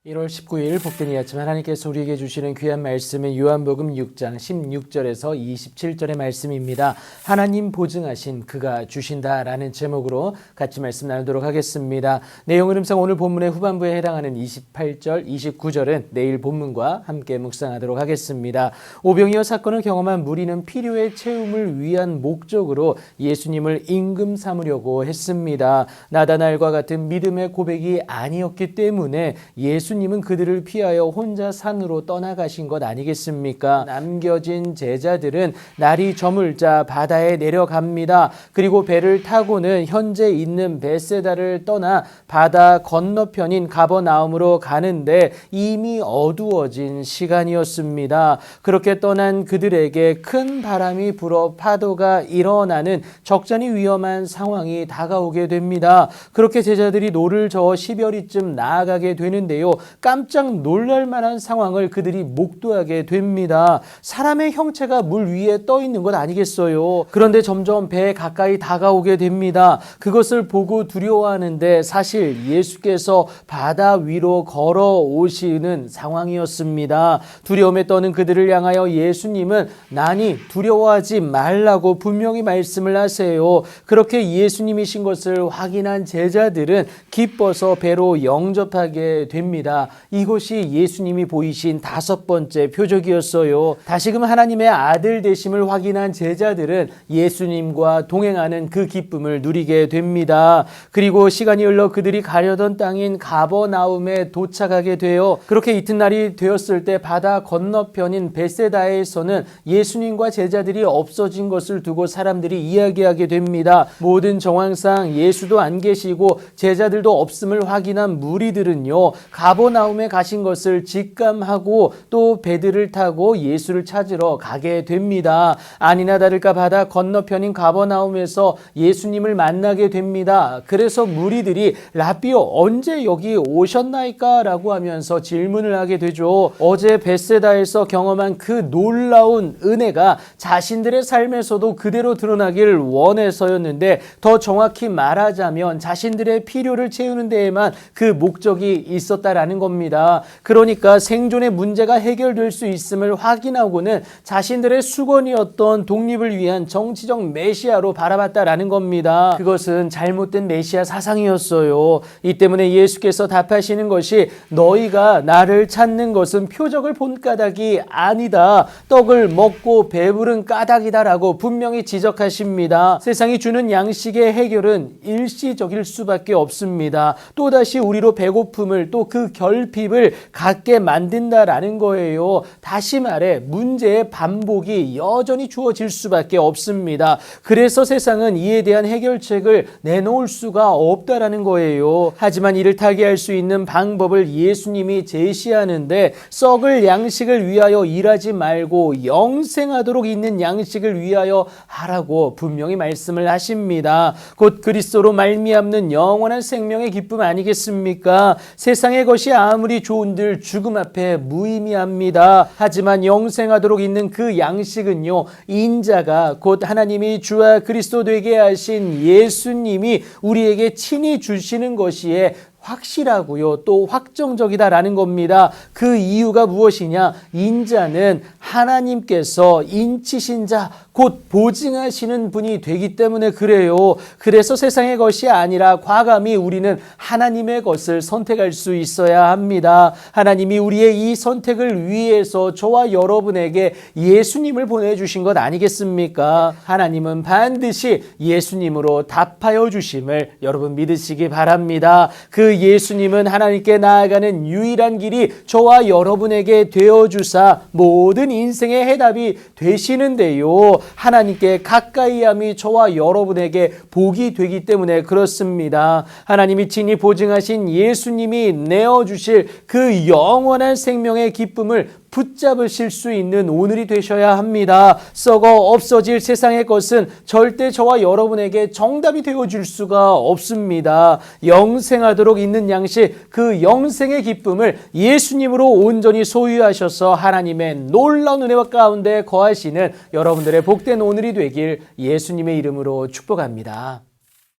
1월 19일 복된 이 아침 하나님께서 우리에게 주시는 귀한 말씀은 요한복음 6장 16절에서 27절의 말씀입니다. 하나님 보증하신 그가 주신다라는 제목으로 같이 말씀 나누도록 하겠습니다. 내용은 음성 오늘 본문의 후반부에 해당하는 28절, 29절은 내일 본문과 함께 묵상하도록 하겠습니다. 오병이어 사건을 경험한 무리는 필요의 채움을 위한 목적으로 예수님을 임금 삼으려고 했습니다. 나다나엘과 같은 믿음의 고백이 아니었기 때문에 예수님은 그들을 피하여 혼자 산으로 떠나가신 것 아니겠습니까? 남겨진 제자들은 날이 저물자 바다에 내려갑니다. 그리고 배를 타고는 현재 있는 벳세다를 떠나 바다 건너편인 가버나움으로 가는데 이미 어두워진 시간이었습니다. 그렇게 떠난 그들에게 큰 바람이 불어 파도가 일어나는 적잖이 위험한 상황이 다가오게 됩니다. 그렇게 제자들이 노를 저어 10여리쯤 나아가게 되는데요. 깜짝 놀랄 만한 상황을 그들이 목도하게 됩니다. 사람의 형체가 물 위에 떠 있는 것 아니겠어요? 그런데 점점 배에 가까이 다가오게 됩니다. 그것을 보고 두려워하는데 사실 예수께서 바다 위로 걸어오시는 상황이었습니다. 두려움에 떠는 그들을 향하여 예수님은 나니 두려워하지 말라고 분명히 말씀을 하세요. 그렇게 예수님이신 것을 확인한 제자들은 기뻐서 배로 영접하게 됩니다. 이것이 예수님이 보이신 5번째 표적이었어요. 다시금 하나님의 아들 되심을 확인한 제자들은 예수님과 동행하는 그 기쁨을 누리게 됩니다. 그리고 시간이 흘러 그들이 가려던 땅인 가버나움에 도착하게 돼요. 그렇게 이튿날이 되었을 때 바다 건너편인 벳세다에서는 예수님과 제자들이 없어진 것을 두고 사람들이 이야기하게 됩니다. 모든 정황상 예수도 안 계시고 제자들도 없음을 확인한 무리들은요, 가버나움에 가신 것을 직감하고 또 배들을 타고 예수를 찾으러 가게 됩니다. 아니나 다를까 바다 건너편인 가버나움에서 예수님을 만나게 됩니다. 그래서 무리들이 라비오 언제 여기 오셨나이까? 라고 하면서 질문을 하게 되죠. 어제 벳세다에서 경험한 그 놀라운 은혜가 자신들의 삶에서도 그대로 드러나길 원해서였는데, 더 정확히 말하자면 자신들의 필요를 채우는 데에만 그 목적이 있었다라는 겁니다. 그러니까 생존의 문제가 해결될 수 있음을 확인하고는 자신들의 수건이었던 독립을 위한 정치적 메시아로 바라봤다라는 겁니다. 그것은 잘못된 메시아 사상이었어요. 이 때문에 예수께서 답하시는 것이 너희가 나를 찾는 것은 표적을 본 까닭이 아니다. 떡을 먹고 배부른 까닭이다라고 분명히 지적하십니다. 세상이 주는 양식의 해결은 일시적일 수밖에 없습니다. 또다시 우리로 배고픔을 또 그 결핍을 갖게 만든다라는 거예요. 다시 말해 문제의 반복이 여전히 주어질 수밖에 없습니다. 그래서 세상은 이에 대한 해결책을 내놓을 수가 없다라는 거예요. 하지만 이를 타개할 수 있는 방법을 예수님이 제시하는데, 썩을 양식을 위하여 일하지 말고 영생하도록 있는 양식을 위하여 하라고 분명히 말씀을 하십니다. 곧 그리스도로 말미암는 영원한 생명의 기쁨 아니겠습니까? 세상의 것이 아무리 좋은들 죽음 앞에 무의미합니다. 하지만 영생하도록 있는 그 양식은요, 인자가 곧 하나님이 주와 그리스도 되게 하신 예수님이 우리에게 친히 주시는 것이에 확실하고요, 또 확정적이다라는 겁니다. 그 이유가 무엇이냐? 인자는 하나님께서 인치신 자, 곧 보증하시는 분이 되기 때문에 그래요. 그래서 세상의 것이 아니라 과감히 우리는 하나님의 것을 선택할 수 있어야 합니다. 하나님이 우리의 이 선택을 위해서 저와 여러분에게 예수님을 보내주신 것 아니겠습니까? 하나님은 반드시 예수님으로 답하여 주심을 여러분 믿으시기 바랍니다. 그 예수님은 하나님께 나아가는 유일한 길이 저와 여러분에게 되어주사 모든 인생의 해답이 되시는데요, 하나님께 가까이함이 저와 여러분에게 복이 되기 때문에 그렇습니다. 하나님이 친히 보증하신 예수님이 내어주실 그 영원한 생명의 기쁨을 붙잡으실 수 있는 오늘이 되셔야 합니다. 썩어 없어질 세상의 것은 절대 저와 여러분에게 정답이 되어줄 수가 없습니다. 영생하도록 있는 양식, 그 영생의 기쁨을 예수님으로 온전히 소유하셔서 하나님의 놀라운 은혜와 가운데 거하시는 여러분들의 복된 오늘이 되길 예수님의 이름으로 축복합니다.